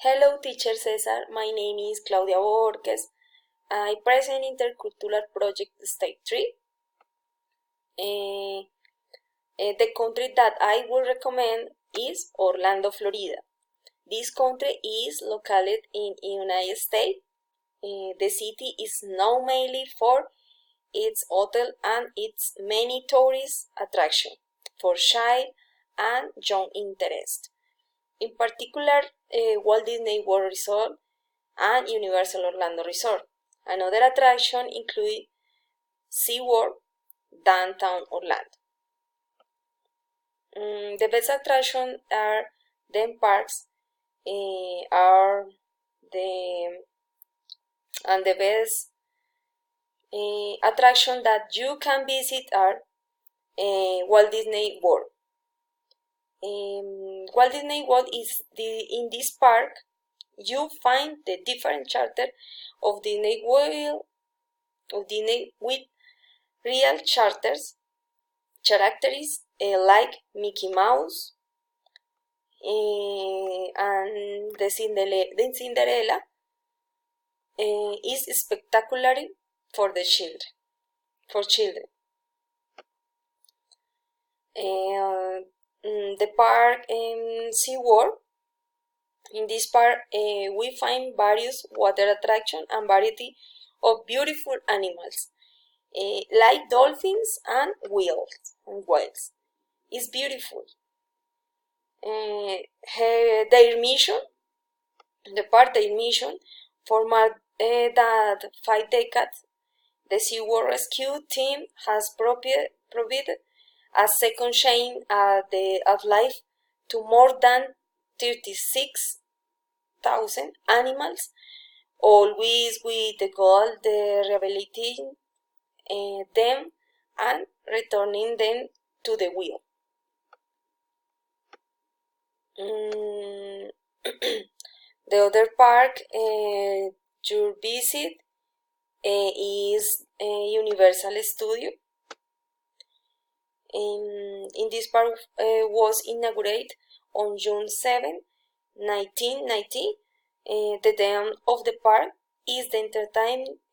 Hello, Teacher Cesar. My name is Claudia Borges. I present Intercultural Project State 3. The country that I would recommend is Orlando, Florida. This country is located in United States. The city is known mainly for its hotel and its many tourist attractions for child and young interest. In particular, Walt Disney World Resort and Universal Orlando Resort. Another attraction includes SeaWorld, downtown Orlando. The best attraction are theme parks, are the and the best attraction that you can visit are Walt Disney World. Walt Disney World is in this park. You find the different charter of Disney World, with real characters like Mickey Mouse and the Cinderella is spectacular for the children. The park SeaWorld. In this park, we find various water attractions and variety of beautiful animals, like dolphins and whales. It's beautiful. Their mission, for more than 5 decades, the SeaWorld Rescue Team has provided a second chance of life to more than 36,000 animals, always with the goal of rehabilitating them and returning them to the wild. The other park you visit is Universal Studio. In this park was inaugurated on June 7, 1990. The theme of the park is the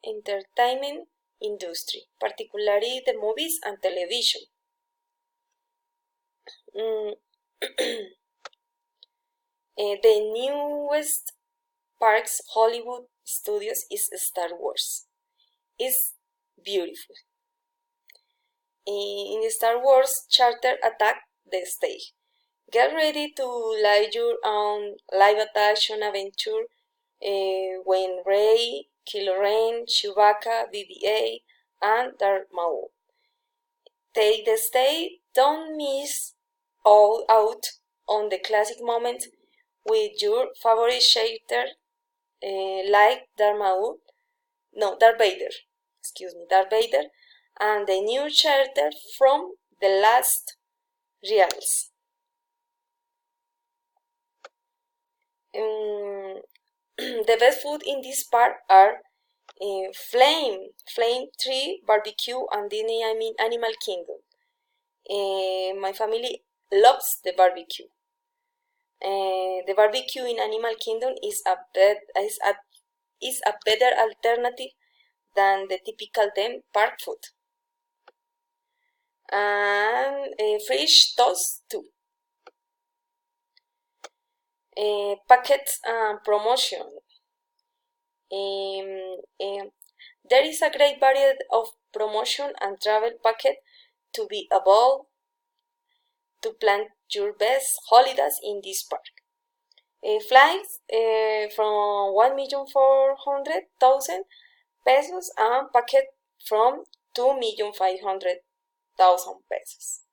entertainment industry, particularly the movies and television. The newest parks Hollywood Studios is Star Wars. It's beautiful. In Star Wars, charter attack the stage. Get ready to live your own live action adventure when Rey, Kylo Ren, Chewbacca, BB-8, and Darth Maul take the stage. Don't miss out on the classic moments with your favorite character like Darth Vader, and the new character from the last reels. The best food in this park are Flame 3 Barbecue and Disney Animal Kingdom. My family loves the barbecue. The barbecue in Animal Kingdom is a better alternative than the typical theme park food. And French toast too. Packets and promotion. There is a great variety of promotion and travel packet to be able to plan your best holidays in this park. Flights from 1,400,000 pesos and packet from 2,500,000 pesos.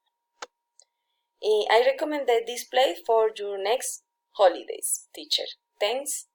I recommend this place for your next holidays, teacher. Thanks.